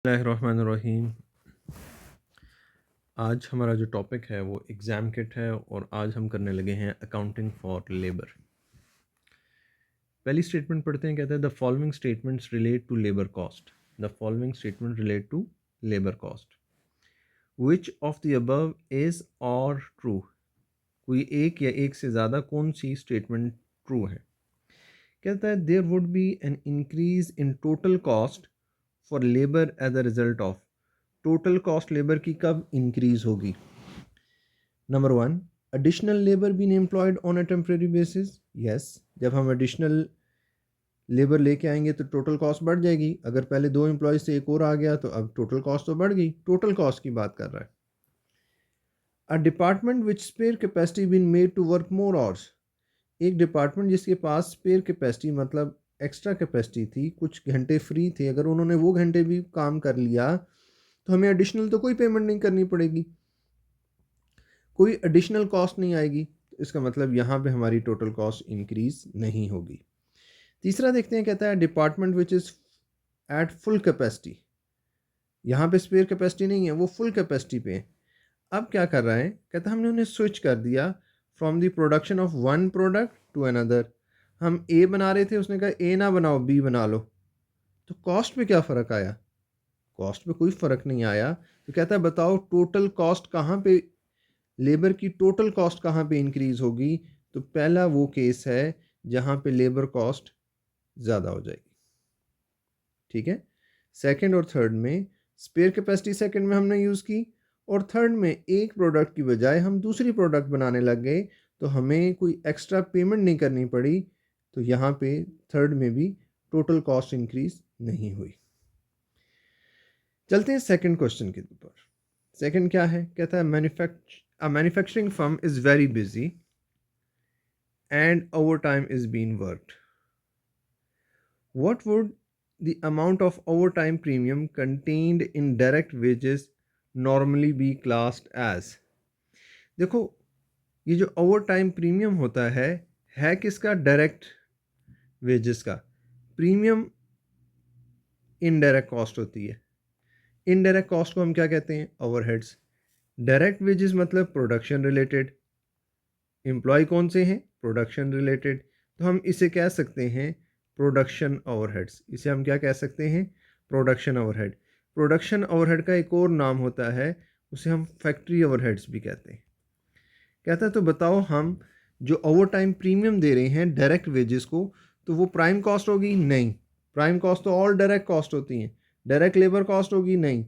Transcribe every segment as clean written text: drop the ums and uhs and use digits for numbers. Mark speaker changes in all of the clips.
Speaker 1: बिस्मिल्लाहिर्रहमानिर्रहीम। आज हमारा जो टॉपिक है वो एग्ज़ाम किट है और आज हम करने लगे हैं अकाउंटिंग फॉर लेबर। पहली स्टेटमेंट पढ़ते हैं, कहते हैं the following statements relate to labour cost. The following statement relate to labour cost. Which of the above is और ट्रू। कोई एक या एक से ज़्यादा कौन सी स्टेटमेंट ट्रू है। कहता है there would be an increase in total cost for labour as a result of. Total cost labour की कब इंक्रीज होगी। Number one, additional labour been employed on a temporary basis. Yes, जब हम additional labour लेके आएंगे तो total cost बढ़ जाएगी। अगर पहले 2 एम्प्लॉय से एक और आ गया तो अब टोटल कॉस्ट तो बढ़ गई। टोटल कॉस्ट की बात कर रहा है। A department which spare capacity been made to work more hours. एक डिपार्टमेंट जिसके पास स्पेयर कैपेसिटी मतलब एक्स्ट्रा कैपेसिटी थी, कुछ घंटे फ्री थे, अगर उन्होंने वो घंटे भी काम कर लिया तो हमें एडिशनल तो कोई पेमेंट नहीं करनी पड़ेगी, कोई एडिशनल कॉस्ट नहीं आएगी। तो इसका मतलब यहाँ पे हमारी टोटल कॉस्ट इंक्रीज नहीं होगी। तीसरा देखते हैं, कहता है department which is at full capacity. यहाँ पे स्पेयर कैपेसिटी नहीं है, वो फुल कैपेसिटी पे है। अब क्या कर रहा है, कहता है हमने उन्हें स्विच कर दिया from the production of one product to another. हम ए बना रहे थे, उसने कहा ए ना बनाओ बी बना लो। तो कॉस्ट पे क्या फ़र्क आया। कॉस्ट पे कोई फ़र्क नहीं आया। तो कहता है बताओ टोटल कॉस्ट कहाँ पे, लेबर की टोटल कॉस्ट कहाँ पे इंक्रीज़ होगी। तो पहला वो केस है जहाँ पे लेबर कॉस्ट ज़्यादा हो जाएगी। ठीक है, सेकंड और थर्ड में स्पेयर कैपेसिटी सेकंड में हमने यूज़ की और थर्ड में एक प्रोडक्ट की बजाय हम दूसरी प्रोडक्ट बनाने लग गए तो हमें कोई एक्स्ट्रा पेमेंट नहीं करनी पड़ी। तो यहाँ पे थर्ड में भी टोटल कॉस्ट इंक्रीज नहीं हुई। चलते हैं सेकंड क्वेश्चन के ऊपर। सेकंड क्या है, कहता है manufacturing firm is very busy and overtime is being worked. What would the amount of overtime premium contained in direct wages normally be classed as? देखो, ये जो ओवरटाइम प्रीमियम होता है किसका, डायरेक्ट वेजेस का। प्रीमियम इनडायरेक्ट कॉस्ट होती है। Indirect cost को हम क्या कहते हैं, ओवरहेड्स। डायरेक्ट वेजेस मतलब प्रोडक्शन रिलेटेड। एम्प्लॉय कौन से हैं, प्रोडक्शन रिलेटेड। तो हम इसे कह सकते हैं प्रोडक्शन ओवरहेड्स। इसे हम क्या कह सकते हैं, प्रोडक्शन ओवरहेड। प्रोडक्शन ओवरहेड का एक और नाम होता है, उसे हम फैक्ट्री ओवरहेड्स भी कहते हैं। कहता है तो बताओ हम जो ओवर टाइम प्रीमियम दे रहे हैं डायरेक्ट वेजेस को, तो वो प्राइम कॉस्ट होगी, नहीं। प्राइम कॉस्ट तो ऑल डायरेक्ट कॉस्ट होती हैं। डायरेक्ट लेबर कॉस्ट होगी, नहीं।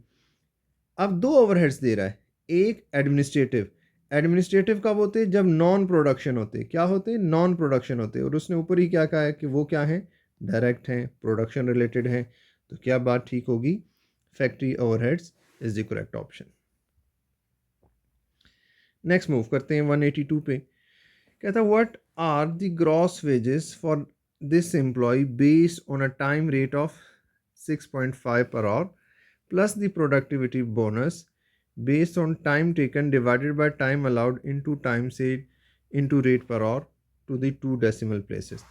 Speaker 1: अब 2 ओवरहेड्स दे रहा है, एक एडमिनिस्ट्रेटिव। एडमिनिस्ट्रेटिव कब होते हैं, जब नॉन प्रोडक्शन होते। क्या होते, नॉन प्रोडक्शन होते। और उसने ऊपर ही क्या कहा है कि वो क्या है, डायरेक्ट हैं, प्रोडक्शन रिलेटेड हैं। तो क्या बात ठीक होगी, factory overheads is the correct option. Next move करते हैं 182 पे। कहता है what are the gross wages for this employee based on a time rate of 6.5 per hour plus the productivity bonus based on time taken divided by time allowed into time saved into rate per hour to the 2 decimal places।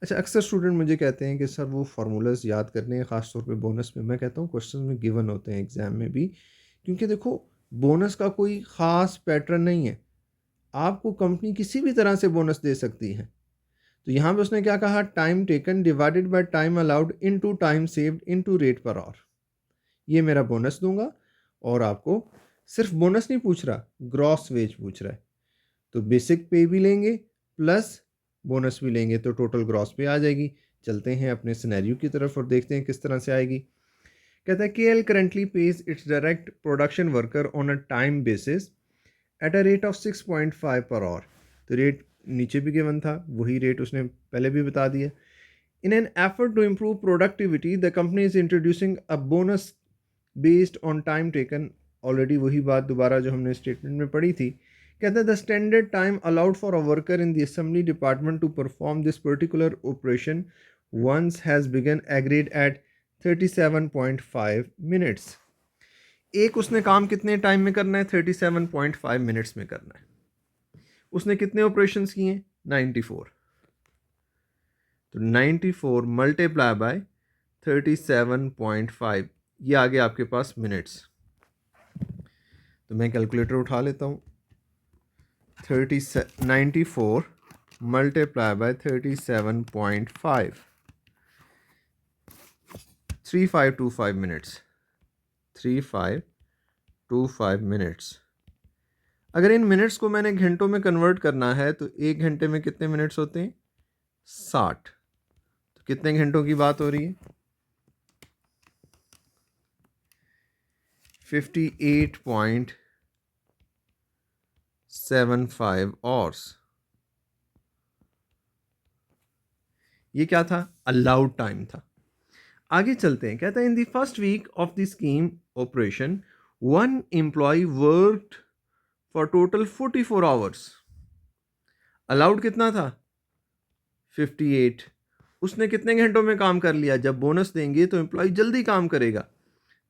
Speaker 1: अच्छा, अक्सर student मुझे कहते हैं कि sir वो formulas याद करने हैं, ख़ासतौर पे बोनस में। मैं कहता हूँ क्वेश्चन में गिवन होते हैं एग्ज़ाम में भी, क्योंकि देखो बोनस का कोई ख़ास पैटर्न नहीं है। आपको कंपनी किसी भी तरह से बोनस दे सकती है। तो यहाँ पे उसने क्या कहा, time taken divided by time allowed into time saved into rate per hour. ये मेरा बोनस दूंगा और आपको सिर्फ बोनस नहीं पूछ रहा, ग्रॉस वेज पूछ रहा है। तो बेसिक पे भी लेंगे प्लस बोनस भी लेंगे तो टोटल ग्रॉस पे आ जाएगी। चलते हैं अपने सिनेरियो की तरफ और देखते हैं किस तरह से आएगी। कहता है KL currently page it's direct production worker on a time basis at a rate of 6.5 per our. तो रेट नीचे भी गिवन था, वही रेट उसने पहले भी बता दिया। In an effort to improve productivity the company is introducing a bonus based on time taken. Already वही बात दोबारा जो हमने स्टेटमेंट में पढ़ी थी। कहता है the standard time allowed for a worker in the assembly department to perform this particular operation once has been agreed at 37.5 minutes. एक उसने काम कितने टाइम में करना है, 37.5 मिनट्स में करना है। उसने कितने ऑपरेशंस किए, 94। तो 94 मल्टीप्लाई बाय 37.5, ये आ गया आपके पास मिनट्स। तो मैं कैलकुलेटर उठा लेता हूँ। 94 मल्टीप्लाई बाय 37.5, 3525 मिनट्स, 3525 मिनट्स। अगर इन मिनट्स को मैंने घंटों में कन्वर्ट करना है तो एक घंटे में कितने मिनट्स होते हैं? 60। तो कितने घंटों की बात हो रही है? 58.75 आवर्स। ये क्या था? अलाउड टाइम था। आगे चलते हैं। कहता है in the first week of the scheme operation one employee worked for total 44 hours. Allowed कितना था? 58। उसने कितने घंटों में काम कर लिया? जब बोनस देंगे तो एम्प्लॉय जल्दी काम करेगा।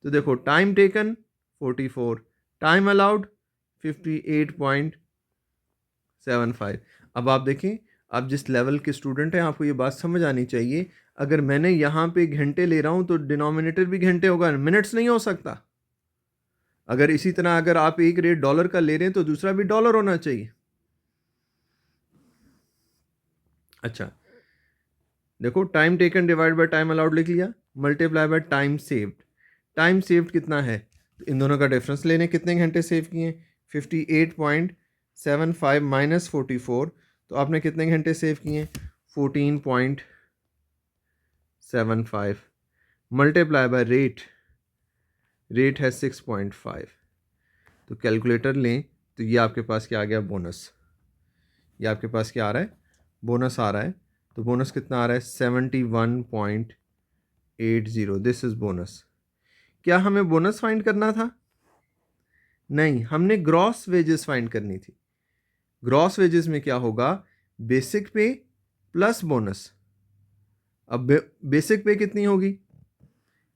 Speaker 1: तो देखो टाइम टेकन 44, टाइम अलाउड 58.75। अब आप देखें, आप जिस लेवल के स्टूडेंट हैं आपको ये बात समझ आनी चाहिए। अगर मैंने यहाँ पे घंटे ले रहा हूँ तो डिनोमिनेटर भी घंटे होगा, मिनट्स नहीं हो सकता। अगर इसी तरह अगर आप एक रेट डॉलर का ले रहे हैं तो दूसरा भी डॉलर होना चाहिए। अच्छा देखो, time taken divide by time allowed लिख लिया, multiply by time saved. Time saved कितना है? तो इन दोनों का डिफरेंस लेने, कितने घंटे सेव किए? 58.75 माइनस 44, तो आपने कितने घंटे सेव किए? 14.75 मल्टीप्लाई बाय रेट, रेट है 6.5। तो कैलकुलेटर लें तो ये आपके पास क्या आ गया? बोनस। ये आपके पास क्या आ रहा है? बोनस आ रहा है। तो बोनस कितना आ रहा है? 71.80। This is bonus. क्या हमें बोनस फाइंड करना था? नहीं, हमने ग्रॉस वेजेस फाइंड करनी थी। ग्रॉस वेजेस में क्या होगा? बेसिक पे प्लस बोनस। अब बेसिक पे कितनी होगी?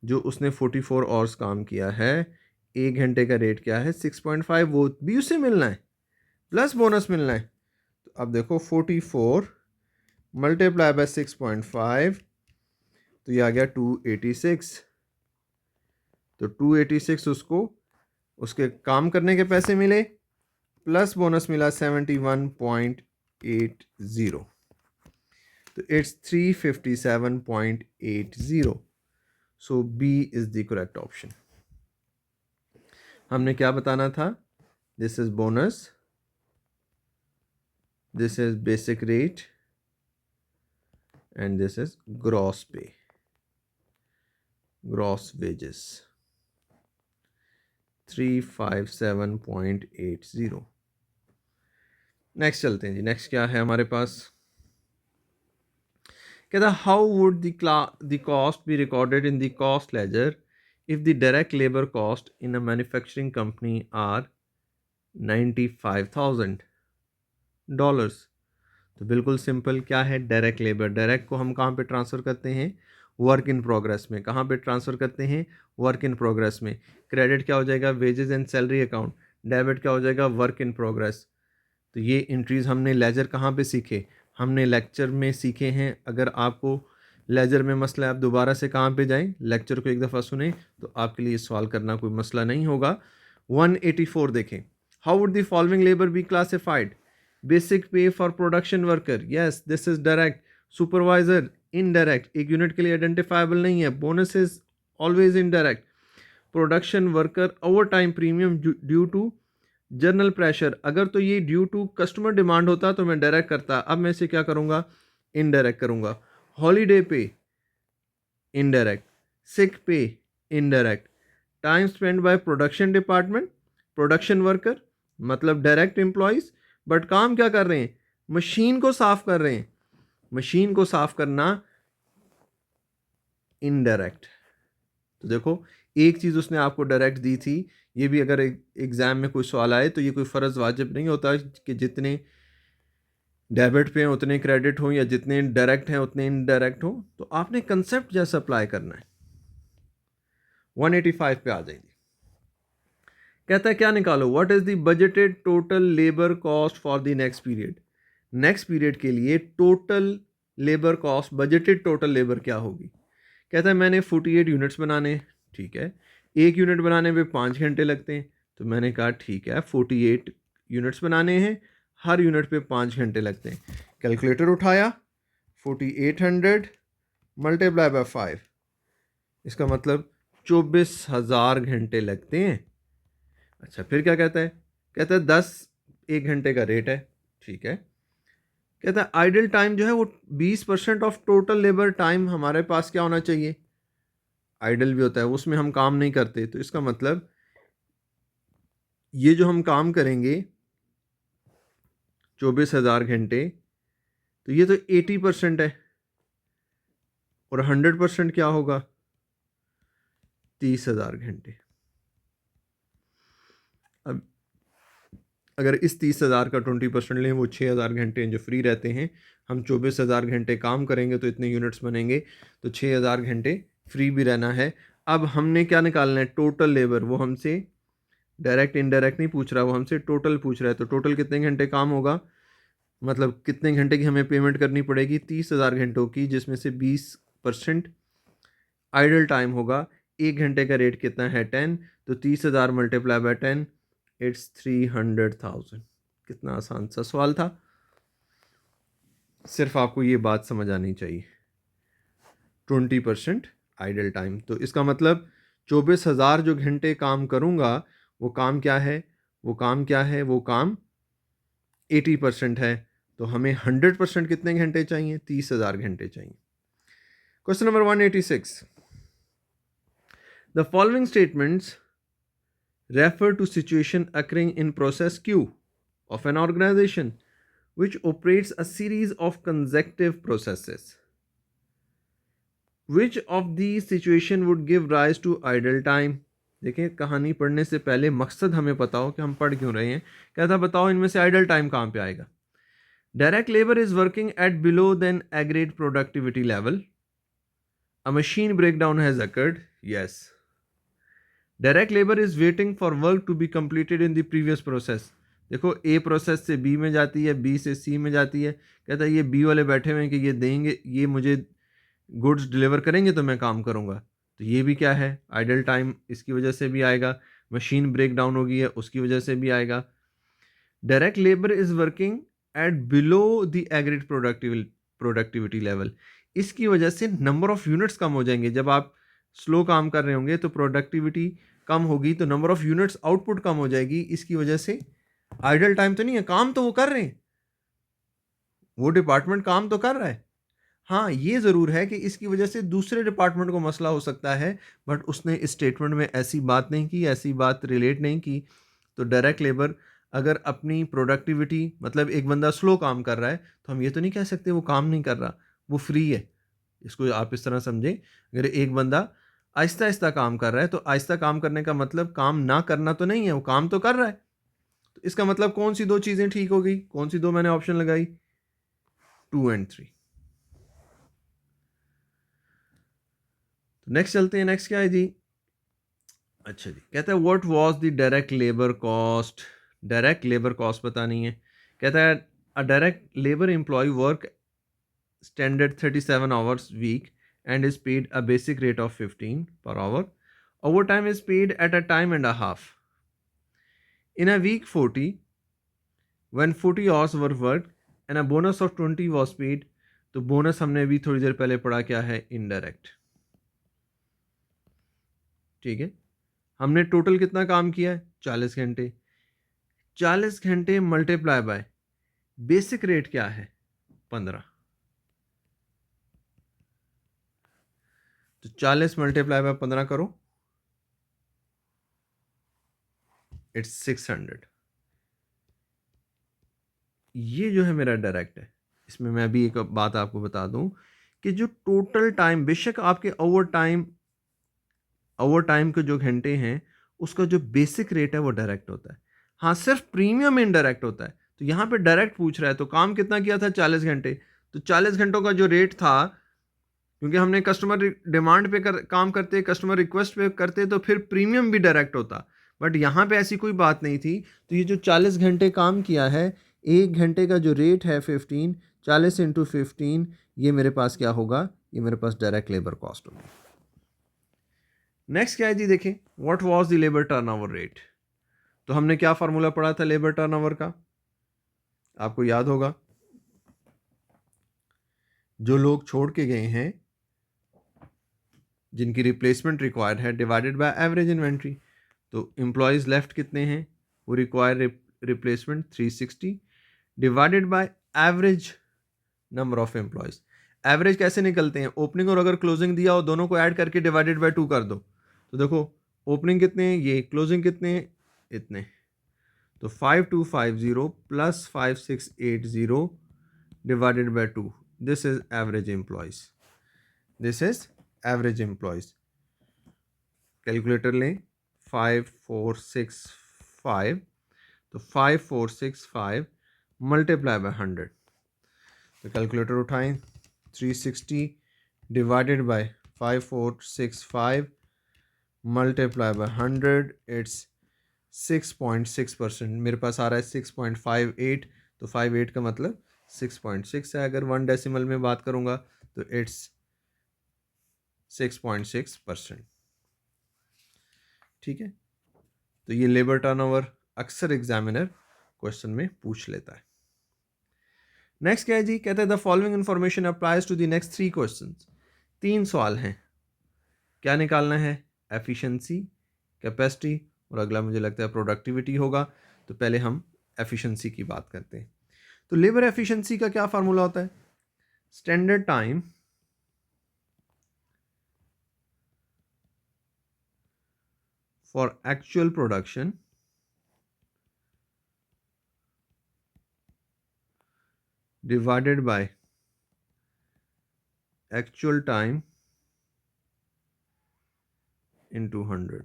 Speaker 1: जो उसने 44 आवर्स काम किया है, एक घंटे का रेट क्या है? 6.5, वो भी उसे मिलना है, प्लस बोनस मिलना है। तो अब देखो 44 मल्टीप्लाई बाय 6.5, तो ये आ गया 286। तो 286 उसको उसके काम करने के पैसे मिले, प्लस बोनस मिला 71.80। तो it's 357.80। So B is the correct option. हमने क्या बताना था? This is bonus, this is basic rate and this is gross pay, gross wages 357.80। Next चलते हैं जी। नेक्स्ट क्या है हमारे पास? कहता how would the cost be recorded in the cost ledger if the direct labour cost in a manufacturing company are $95,000। तो बिल्कुल सिंपल, क्या है? Direct labour. डायरेक्ट को हम कहाँ पे ट्रांसफ़र करते हैं? वर्क इन प्रोग्रेस में। कहाँ पे ट्रांसफ़र करते हैं? वर्क इन प्रोग्रेस में। क्रेडिट क्या हो जाएगा? Wages and salary account. Debit क्या हो जाएगा? Work in progress. तो ये एंट्रीज हमने लेजर कहाँ पे सीखे? हमने लेक्चर में सीखे हैं। अगर आपको लेजर में मसला है, आप दोबारा से कहाँ पे जाएं, लेक्चर को एक दफ़ा सुने तो आपके लिए सवाल करना कोई मसला नहीं होगा। 184 देखें। How would the following labour be classified? Basic pay for production worker, yes this is direct. Supervisor indirect, एक यूनिट के लिए आइडेंटिफाइबल नहीं है। Bonus is always indirect. Production worker over time premium due to general pressure, अगर तो ये due to customer demand होता तो मैं डायरेक्ट करता, अब मैं इसे क्या करूँगा? इनडायरेक्ट करूँगा। हॉलीडे पे इनडायरेक्ट, सिक पे indirect, time spend by production department, production worker मतलब डायरेक्ट एम्प्लॉयज़, बट काम क्या कर रहे हैं? मशीन को साफ कर रहे हैं। मशीन को साफ करना इनडायरेक्ट। तो देखो, एक चीज़ उसने आपको डायरेक्ट दी थी। ये भी अगर एग्ज़ाम में कोई सवाल आए तो ये कोई फ़र्ज़ वाजिब नहीं होता कि जितने डेबिट पे हैं उतने क्रेडिट हो, या जितने डायरेक्ट हैं उतने इनडायरेक्ट हो। तो आपने कंसेप्ट जैसा अप्लाई करना है। 185 पे आ जाएंगे। कहता है क्या निकालो? What is the budgeted total labour cost for the next period? Next period के लिए total labour cost, budgeted total labour क्या होगी? कहता है मैंने 48 यूनिट्स बनाने, ठीक है। एक यूनिट बनाने पे 5 घंटे लगते हैं, तो मैंने कहा ठीक है 48 यूनिट्स बनाने हैं, हर यूनिट पे 5 घंटे लगते हैं। कैलकुलेटर उठाया, 4800 मल्टीप्लाई बाय 5, इसका मतलब 24,000 घंटे लगते हैं। अच्छा, फिर क्या कहता है? कहता है 10 एक घंटे का रेट है, ठीक है। कहता है आइडल टाइम जो है वो 20% ऑफ टोटल लेबर टाइम हमारे पास क्या होना चाहिए? आइडल भी होता है, उसमें हम काम नहीं करते, तो इसका मतलब ये जो हम काम करेंगे 24,000 घंटे, तो ये तो 80% है, और 100% क्या होगा? 30,000 घंटे। अब अगर इस 30,000 का 20% लें, वो 6,000 घंटे हैं जो फ्री रहते हैं। हम 24,000 घंटे काम करेंगे तो इतने यूनिट्स बनेंगे, तो 6,000 घंटे फ्री भी रहना है। अब हमने क्या निकालना है? Total labour. वो हमसे डायरेक्ट इनडायरेक्ट नहीं पूछ रहा, वो हमसे टोटल पूछ रहा है। तो टोटल कितने घंटे काम होगा, मतलब कितने घंटे की हमें पेमेंट करनी पड़ेगी? 30,000 घंटों की, जिसमें से 20% आइडल टाइम होगा। एक घंटे का रेट कितना है? 10। तो 30,000 मल्टीप्लाई बाय 10, इट्स 300,000। कितना आसान सा सवाल था, सिर्फ आपको ये बात समझ आनी चाहिए। 20% आइडल टाइम, तो इसका मतलब 24,000 जो घंटे काम करूँगा, वो काम क्या है? वो काम क्या है? वो काम 80% है। तो हमें 100% कितने घंटे चाहिए? 30,000 घंटे चाहिए। Question number 186, the following statements refer to situation occurring in process Q of an organization which operates a series of consecutive processes. Which of these situation would give rise to idle time? देखिए, कहानी पढ़ने से पहले मकसद हमें पता हो कि हम पढ़ क्यों रहे हैं। कहता बताओ इनमें से आइडल टाइम कहाँ पे आएगा? Direct labour is working at below than agreed productivity level, a machine breakdown has occurred, yes. Direct labour is waiting for work to be completed in the previous process. देखो, A process से B में जाती है, B से सी में जाती है। कहता है ये बी वाले बैठे हुए हैं कि ये देंगे, ये मुझे गुड्स डिलीवर करेंगे तो मैं काम करूंगा। तो ये भी क्या है? आइडल टाइम इसकी वजह से भी आएगा। मशीन ब्रेक डाउन हो गई है, उसकी वजह से भी आएगा। Direct labour is working at below the agreed productivity level, इसकी वजह से नंबर ऑफ यूनिट्स कम हो जाएंगे। जब आप स्लो काम कर रहे होंगे तो प्रोडक्टिविटी कम होगी, तो नंबर ऑफ यूनिट्स आउटपुट कम हो जाएगी। इसकी वजह से आइडल टाइम तो नहीं है, काम तो वो कर रहे हैं, वो डिपार्टमेंट काम तो कर रहा है। हाँ, ये ज़रूर है कि इसकी वजह से दूसरे डिपार्टमेंट को मसला हो सकता है, बट उसने इस स्टेटमेंट में ऐसी बात नहीं की, ऐसी बात रिलेट नहीं की। तो डायरेक्ट लेबर अगर अपनी प्रोडक्टिविटी, मतलब एक बंदा स्लो काम कर रहा है, तो हम ये तो नहीं कह सकते वो काम नहीं कर रहा, वो फ्री है। इसको आप इस तरह समझें, अगर एक बंदा आहिस्ता आहिस्ता काम कर रहा है, तो आहिस्ता काम करने का मतलब काम ना करना तो नहीं है, वो काम तो कर रहा है। तो इसका मतलब कौन सी दो चीज़ें ठीक हो गई? कौन सी दो मैंने ऑप्शन लगाई? 2 और 3। तो नेक्स्ट चलते हैं। नेक्स्ट क्या है जी? अच्छा जी, कहता है what was the direct labour cost. Direct labour cost बतानी है। कहता है a direct labour employee work standard 37 hours week and is paid a basic rate of 15 per hour. Overtime is paid at a time and a half. In a week 40, when 40 hours were worked and a bonus of 20 was paid. तो bonus हमने भी थोड़ी देर पहले पढ़ा, क्या है? Indirect. ठीक है, हमने टोटल कितना काम किया है? 40 घंटे। 40 घंटे मल्टीप्लाई बाय बेसिक रेट क्या है? 15। तो 40 मल्टीप्लाई बाय 15 करो, इट्स 600। ये जो है मेरा डायरेक्ट है। इसमें मैं भी एक बात आपको बता दूं कि जो टोटल टाइम, बेशक आपके ओवर टाइम के जो घंटे हैं, उसका जो बेसिक रेट है वो डायरेक्ट होता है। हाँ, सिर्फ प्रीमियम इनडायरेक्ट होता है। तो यहाँ पे डायरेक्ट पूछ रहा है, तो काम कितना किया था? 40 घंटे। तो 40 घंटों का जो रेट था, क्योंकि हमने कस्टमर डिमांड पे काम करते, कस्टमर रिक्वेस्ट पे करते, तो फिर प्रीमियम भी डायरेक्ट होता। बट यहाँ पे ऐसी कोई बात नहीं थी। तो ये जो 40 घंटे काम किया है, एक घंटे का जो रेट है 15, 40 इंटू 15, ये मेरे पास क्या होगा? ये मेरे पास डायरेक्ट लेबर कॉस्ट होगी। नेक्स्ट क्या है जी, देखें what was the labour turnover rate. तो हमने क्या फार्मूला पढ़ा था लेबर टर्नओवर का, आपको याद होगा, जो लोग छोड़ के गए हैं जिनकी रिप्लेसमेंट रिक्वायर्ड है डिवाइडेड बाय एवरेज इन्वेंट्री। तो एम्प्लॉयज लेफ्ट कितने हैं, वो require replacement 360 divided by average number of employees. Average कैसे निकलते हैं, ओपनिंग और अगर क्लोजिंग दिया हो दोनों को ऐड करके डिवाइडेड बाय 2 कर दो। तो देखो ओपनिंग कितने हैं ये, क्लोजिंग कितने हैं इतने, तो 5250 plus 5680 divided by 2, this is average employees, this is average employees. Calculator लें 5465, तो 5465 मल्टीप्लाई बाय 100, तो कैलकुलेटर उठाएं 360 divided by 5465 multiply by 100, it's 6.6%। मेरे पास आ रहा है 6.58, तो 58 का मतलब 6.6 है। अगर 1 डेसिमल में बात करूंगा तो इट्स 6.6%। ठीक है, तो ये लेबर टर्नओवर अक्सर एग्जामिनर क्वेश्चन में पूछ लेता है। नेक्स्ट क्या है जी, कहते हैं the following information applies to the next 3 questions. 3 सवाल हैं, क्या निकालना है, एफिशिएंसी, कैपेसिटी और अगला मुझे लगता है प्रोडक्टिविटी होगा। तो पहले हम एफिशिएंसी की बात करते हैं। तो लेबर एफिशिएंसी का क्या फार्मूला होता है, standard time for actual production divided by actual time into 100।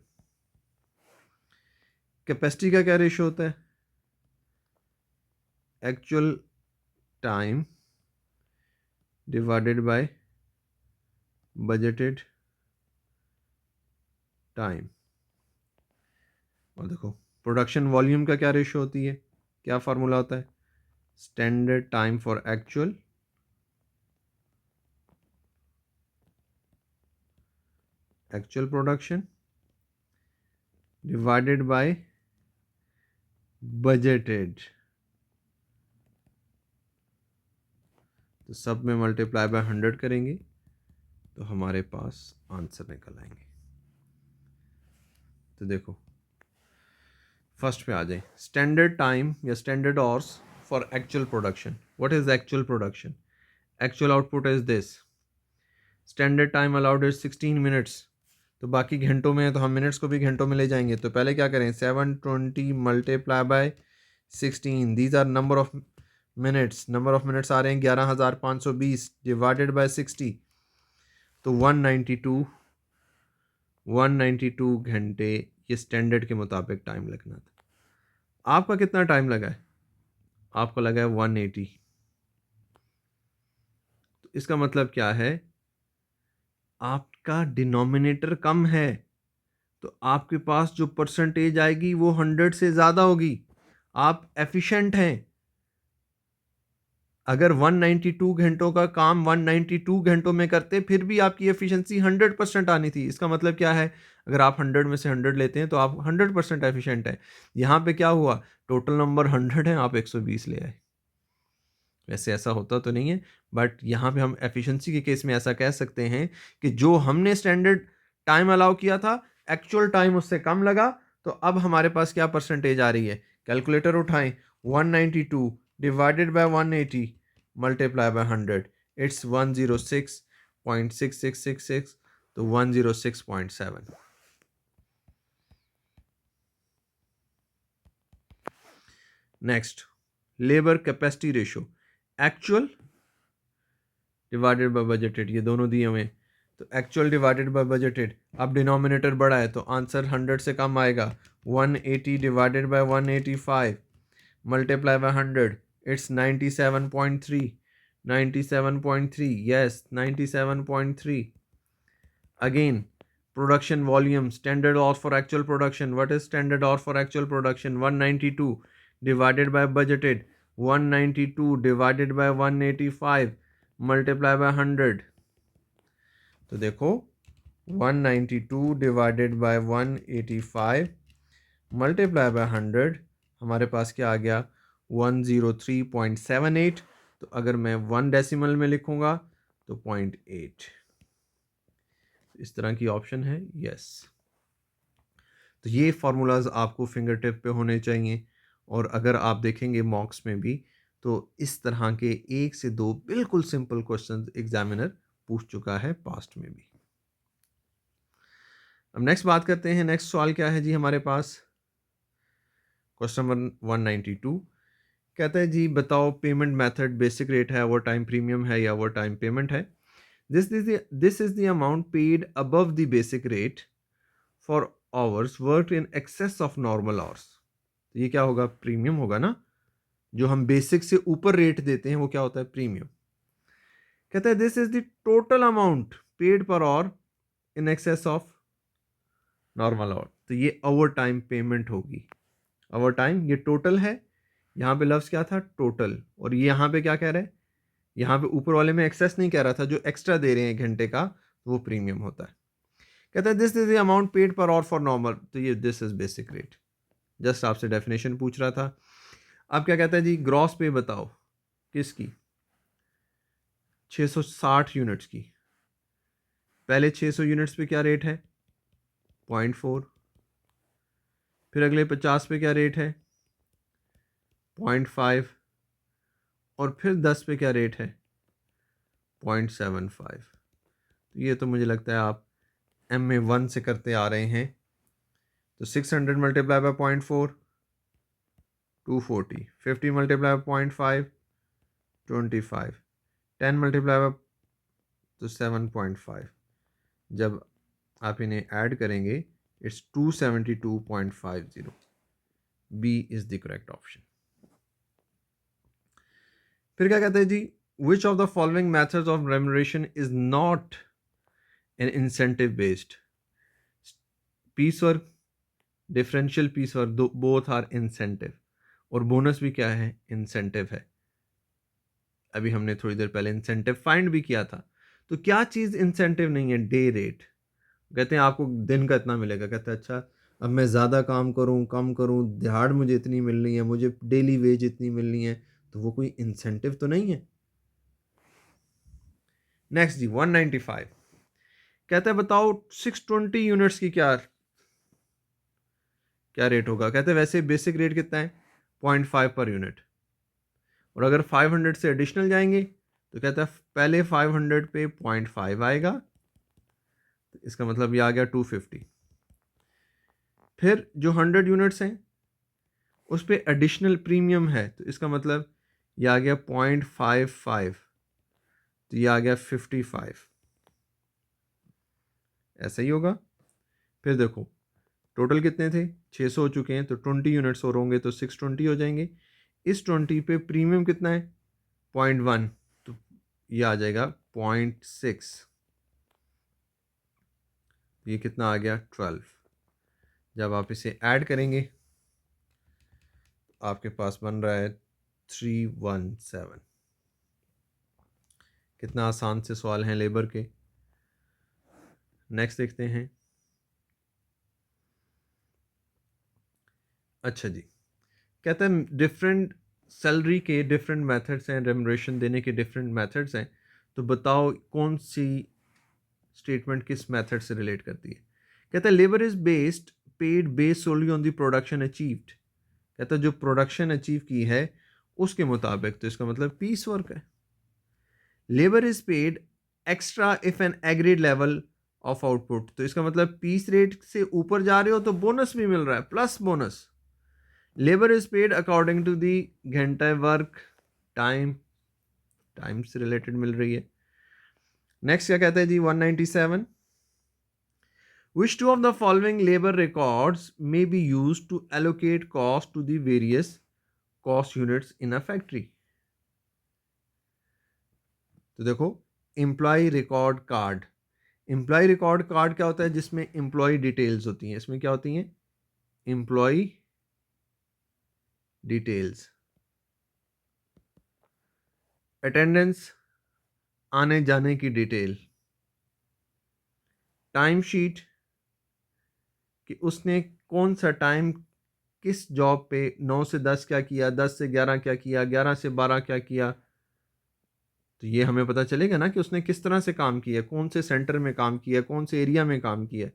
Speaker 1: Capacity का क्या रेशियो होता है, actual time divided by budgeted time. और देखो प्रोडक्शन वॉल्यूम का क्या रेशियो होती है, क्या फार्मूला होता है, standard time for actual production divided by budgeted. तो सब में मल्टीप्लाई बाय 100 करेंगे तो हमारे पास आंसर निकल आएंगे। तो देखो फर्स्ट पे आ जाए, स्टैंडर्ड टाइम या standard hours for actual production. What is actual production, actual output is this, standard time allowed is 16 minutes. तो बाकी घंटों में है तो हम मिनट्स को भी घंटों में ले जाएंगे। तो पहले क्या करें, 720 multiply by 16, these are number of minutes, number of minutes आ रहे हैं 11520 डिवाइडेड बाय 60, तो 192 घंटे ये स्टैंडर्ड के मुताबिक टाइम लगना था। आपका कितना टाइम लगा है, आपको लगा है 180। तो इसका मतलब क्या है, आपका डिनोमिनेटर कम है तो आपके पास जो परसेंटेज आएगी वो 100 से ज़्यादा होगी। आप एफिशिएंट हैं। अगर 192 घंटों का काम 192 घंटों में करते फिर भी आपकी एफिशिएंसी 100% आनी थी। इसका मतलब क्या है, अगर आप 100 में से 100 लेते हैं तो आप 100% एफिशिएंट है। यहाँ पे क्या हुआ, टोटल नंबर 100 है, आप 120 ले आए। वैसे ऐसा होता तो नहीं है, बट यहाँ पे हम एफिशिएंसी के केस में ऐसा कह सकते हैं कि जो हमने स्टैंडर्ड टाइम अलाउ किया था एक्चुअल टाइम उससे कम लगा। तो अब हमारे पास क्या परसेंटेज आ रही है, कैलकुलेटर उठाएं, 192 divided by 180 multiply by 100, it's 106.6666, तो 106.7। Next, labour capacity ratio, actual divided by budgeted, ये दोनों दिए हुए हैं। तो एक्चुअल डिवाइडेड बाय बजटेड, अब डिनोमिनेटर बड़ा है तो आंसर 100 से कम आएगा। 180 divided by 185 multiply by 100, it's 97.3, 97.3, yes 97.3। Again production volume, standard hour for actual production, what is standard hour for actual production, 192 divided by budgeted, 192 divided by 185 multiply by 100। तो देखो 192 divided by 185 multiply by 100, हमारे पास क्या आ गया 103.78। तो अगर मैं 1 decimal में लिखूंगा तो 0.8। इस तरह की ऑप्शन है यस। तो ये फार्मूलाज आपको फिंगर टिप पे होने चाहिए। और अगर आप देखेंगे मॉक्स में भी तो इस तरह के 1 से 2 बिल्कुल सिंपल क्वेश्चंस एग्जामिनर पूछ चुका है पास्ट में भी। अब नेक्स्ट बात करते हैं, नेक्स्ट सवाल क्या है जी हमारे पास। क्वेश्चन नंबर 192 कहता है जी बताओ पेमेंट मेथड बेसिक रेट है, ओवर टाइम प्रीमियम है या ओवर टाइम पेमेंट है। This is the amount paid above the basic rate for hours work in excess of normal hours. तो ये क्या होगा, प्रीमियम होगा ना। जो हम बेसिक से ऊपर रेट देते हैं वो क्या होता है, प्रीमियम। कहता है this is the total amount paid per hour in excess of normal hour. तो ये ओवर टाइम पेमेंट होगी। ओवर टाइम ये टोटल है, यहाँ पे लफ्ज़ क्या था, टोटल। और ये यहाँ पे क्या कह रहे हैं, यहाँ पे ऊपर वाले में एक्सेस नहीं कह रहा था, जो एक्स्ट्रा दे रहे हैं 1 घंटे का वो प्रीमियम होता है। कहता है this is the amount paid per hour for normal. तो ये this is basic rate. Just आपसे डेफिनेशन पूछ रहा था। अब क्या कहता है जी, ग्रॉस पे बताओ किसकी, 660 यूनिट्स की। पहले 600 यूनिट्स पे क्या रेट है, 0.4। फिर अगले 50 पे क्या रेट है, 0.5। और फिर 10 पे क्या रेट है, 0.75। तो ये तो मुझे लगता है आप MA1 से करते आ रहे हैं। तो 600 multiply by 0.4 240, 50 multiply by 0.5 25, 10 multiply by तो 7.5। जब आप इन्हें ऐड करेंगे it's 272.50। B is the correct option. फिर क्या कहते हैं जी, which of the following methods of remuneration is not an incentive based. Piece work, differential piece work, both are incentive. और बोनस भी क्या है, इंसेंटिव है। अभी हमने थोड़ी देर पहले इंसेंटिव फाइंड भी किया था। तो क्या चीज़ इंसेंटिव नहीं है, डे रेट। कहते हैं आपको दिन का इतना मिलेगा, कहते हैं अच्छा अब मैं ज़्यादा काम करूँ कम करूँ, दिहाड़ मुझे इतनी मिलनी है, मुझे डेली वेज इतनी मिलनी है, तो वो कोई इंसेंटिव तो नहीं है। नेक्स्ट जी 195 कहते हैं बताओ 620 यूनिट्स की क्या क्या रेट होगा। कहते हैं वैसे बेसिक रेट कितना है, 0.5 पर यूनिट। और अगर 500 से एडिशनल जाएंगे तो कहता है पहले 500 पे 0.5 आएगा, तो इसका मतलब ये आ गया 250। फिर जो 100 यूनिट्स हैं उस पर एडिशनल प्रीमियम है, तो इसका मतलब ये आ गया 0.55, तो ये आ गया 55। ऐसा ही होगा। फिर देखो टोटल कितने थे, 600 हो चुके हैं, तो 20 यूनिट्स और होंगे तो 620 हो जाएंगे। इस 20 पे प्रीमियम कितना है, 0.1, तो ये आ जाएगा 0.6। ये कितना आ गया, 12। जब आप इसे ऐड करेंगे आपके पास बन रहा है 317। कितना आसान से सवाल हैं लेबर के। नेक्स्ट देखते हैं। अच्छा जी, कहते हैं डिफरेंट सैलरी के डिफरेंट मेथड्स हैं, रेमुनरेशन देने के डिफरेंट मेथड्स हैं। तो बताओ कौन सी स्टेटमेंट किस मेथड से रिलेट करती है। कहता है labour is based paid based solely on the production achieved. कहता है जो प्रोडक्शन अचीव की है उसके मुताबिक, तो इसका मतलब पीस वर्क है। Labour is paid extra if N agreed level of output, तो इसका मतलब पीस रेट से ऊपर जा रहे हो तो बोनस भी मिल रहा है, plus bonus. Labour is paid according to the घंटा वर्क टाइम, टाइम से रिलेटेड मिल रही है। नेक्स्ट क्या कहते हैं जी 197 which two of the following labor records may be used to allocate cost to the various cost units in a factory। तो देखो employee record card, employee record card क्या होता है, जिसमें एम्प्लॉय डिटेल्स होती हैं। इसमें क्या होती हैं, एम्प्लॉय डिटेल्स, अटेंडेंस, आने जाने की डिटेल, टाइम शीट कि उसने कौन सा टाइम किस जॉब पे 9 से 10 क्या किया, 10 से 11 क्या किया, 11 से 12 क्या किया। तो ये हमें पता चलेगा ना कि उसने किस तरह से काम किया, कौन से सेंटर में काम किया, कौन से एरिया में काम किया।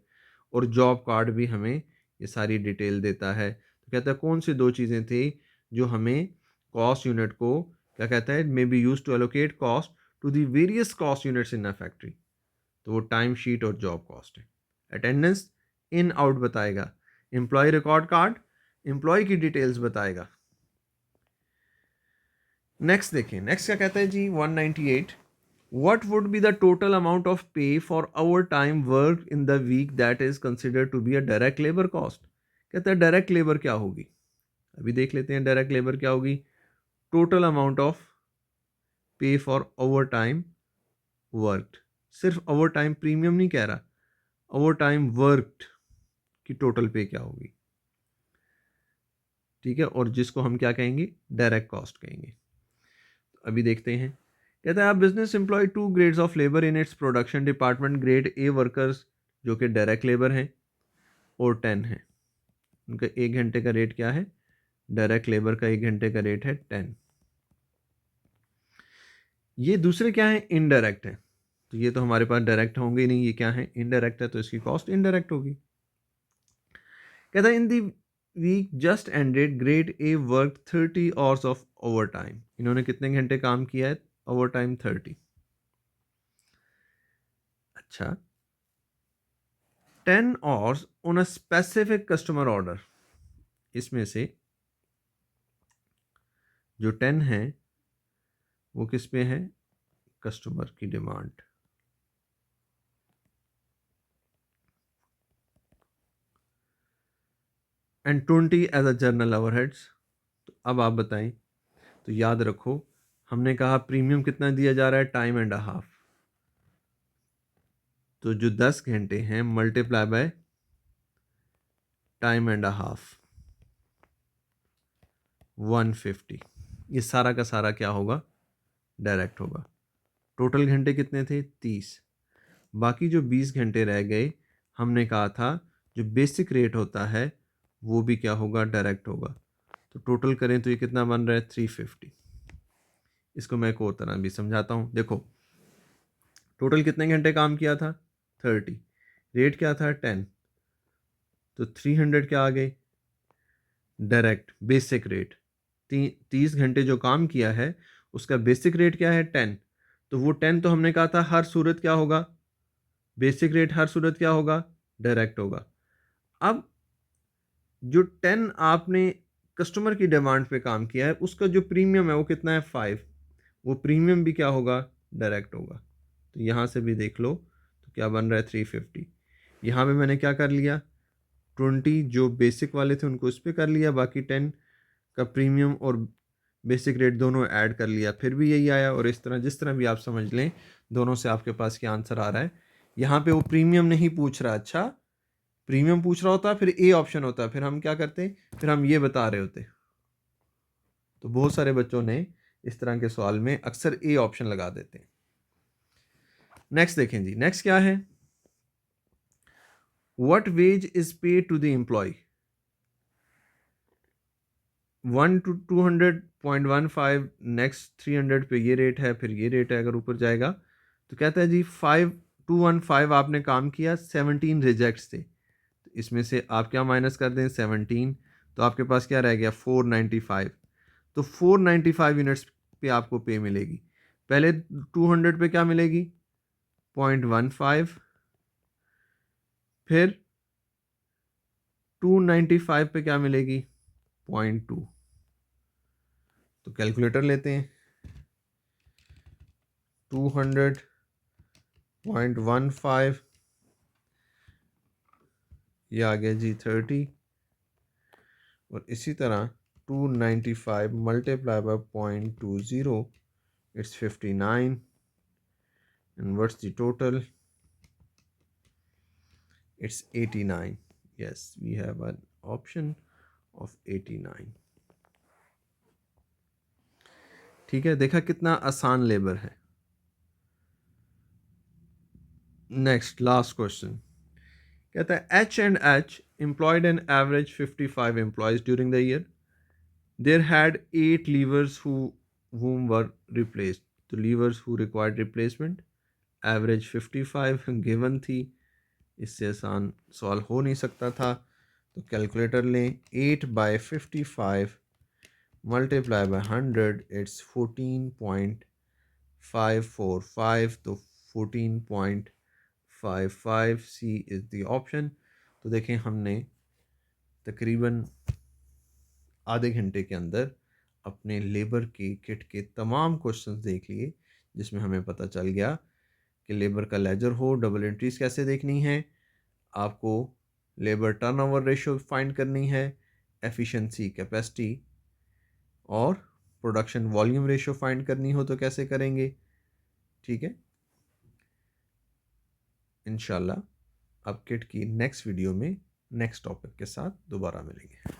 Speaker 1: और जॉब कार्ड भी हमें ये सारी डिटेल देता है। तो कहता है कौन सी दो चीज़ें थी जो हमें कॉस्ट यूनिट को क्या कहता है, may be used to allocate cost to the various cost units in a factory. तो वो टाइम शीट और जॉब कॉस्ट है। अटेंडेंस इन आउट बताएगा, एम्प्लॉय रिकॉर्ड कार्ड एम्प्लॉय की डिटेल्स बताएगा। नेक्स्ट देखें, नेक्स्ट क्या कहता है जी 198, what would be the total amount of pay for overtime worked in the week that is considered to be a direct labor cost। कहता है direct labour क्या होगी। अभी देख लेते हैं डायरेक्ट लेबर क्या होगी। टोटल अमाउंट ऑफ पे फॉर ओवर टाइम वर्कड, सिर्फ ओवर टाइम प्रीमियम नहीं कह रहा, ओवर टाइम वर्कड की टोटल पे क्या होगी। ठीक है, और जिसको हम क्या कहेंगे, डायरेक्ट कॉस्ट कहेंगे। अभी देखते हैं, कहता है आप business employ 2 grades of labour in its production department. Grade A workers जो कि डायरेक्ट लेबर हैं और 10 है, उनका 1 घंटे का रेट क्या है, डायरेक्ट लेबर का 1 घंटे का रेट है 10। ये दूसरे क्या है, इनडायरेक्ट है। तो ये तो हमारे पास डायरेक्ट होंगे ही नहीं, ये क्या है, इनडायरेक्ट है, तो इसकी कॉस्ट इनडायरेक्ट होगी। कहता है in the week just ended grade A work 30 hours of over time. इन्होंने कितने घंटे काम किया है, ओवर टाइम 30। अच्छा, 10 hours on a specific customer order. इसमें से जो 10 है वो किस पे है, कस्टमर की demand. And 20 as a general overheads. तो अब आप बताएं, तो याद रखो हमने कहा प्रीमियम कितना दिया जा रहा है, टाइम एंड हाफ। तो जो 10 घंटे हैं multiply by time and half 150, ये सारा का सारा क्या होगा, डायरेक्ट होगा। टोटल घंटे कितने थे, 30। बाकी जो 20 घंटे रह गए, हमने कहा था जो बेसिक रेट होता है वो भी क्या होगा, डायरेक्ट होगा। तो टोटल करें तो ये कितना बन रहा है, 350। इसको मैं एक और तरह भी समझाता हूँ। देखो टोटल कितने घंटे काम किया था, 30, रेट क्या था 10, तो 300 क्या आ गए, डायरेक्ट बेसिक रेट। 30 घंटे जो काम किया है उसका बेसिक रेट क्या है 10, तो वो 10 तो हमने कहा था हर सूरत क्या होगा, बेसिक रेट हर सूरत क्या होगा, डायरेक्ट होगा। अब जो 10 आपने कस्टमर की डिमांड पे काम किया है उसका जो प्रीमियम है वो कितना है 5, वो प्रीमियम भी क्या होगा, डायरेक्ट होगा। तो यहाँ से भी देख लो तो क्या बन रहा है 350। यहाँ पे मैंने क्या कर लिया, 20 जो बेसिक वाले थे उनको उस पर कर लिया, बाकी 10 का प्रीमियम और बेसिक रेट दोनों ऐड कर लिया, फिर भी यही आया। और इस तरह जिस तरह भी आप समझ लें, दोनों से आपके पास क्या आंसर आ रहा है। यहाँ पे वो प्रीमियम नहीं पूछ रहा, अच्छा प्रीमियम पूछ रहा होता फिर ए ऑप्शन होता, फिर हम क्या करते, फिर हम ये बता रहे होते। तो बहुत सारे बच्चों ने इस तरह के सवाल में अक्सर ए ऑप्शन लगा देते हैं। नेक्स्ट देखें जी, नेक्स्ट क्या है, what wage is pay to the employee. 1 to 200.15, next 300 पे ये रेट है, फिर ये रेट है अगर ऊपर जाएगा। तो कहता है जी 5215 आपने काम किया, 17 रिजेक्ट्स थे, तो इसमें से आप क्या माइनस कर दें 17, तो आपके पास क्या रह गया 495। तो 495 यूनिट्स पे आपको पे मिलेगी। पहले 200 पे क्या मिलेगी 0.15, फिर 295 पे क्या मिलेगी 0.2। तो कैलकुलेटर लेते हैं, 200.15 ये आ गया जी 30, और इसी तरह 295 multiply by 0.20 it's 59, and what's the total, it's 89। yes, we have an option of 89। ठीक है, देखा कितना आसान लेबर है। नेक्स्ट लास्ट क्वेश्चन, कहता है H&H employed an average 55 employees during the year. There had 8 levers whom were replaced. तो levers who required replacement average 55 given थी, इससे आसान सवाल हो नहीं सकता था. तो कैलकुलेटर लें, 8 by 55 multiply by 100 it's 14.545. तो 14.55 C is the option. तो देखें हमने तकरीबन आधे घंटे के अंदर अपने लेबर की किट के तमाम क्वेश्चंस देख लिए, जिसमें हमें पता चल गया कि लेबर का लेजर हो, डबल एंट्रीज कैसे देखनी है, आपको लेबर टर्नओवर रेशियो फाइंड करनी है, एफिशिएंसी कैपेसिटी और प्रोडक्शन वॉल्यूम रेशियो फाइंड करनी हो तो कैसे करेंगे. ठीक है, इंशाल्लाह अब किट की नेक्स्ट वीडियो में नेक्स्ट टॉपिक के साथ दोबारा मिलेंगे.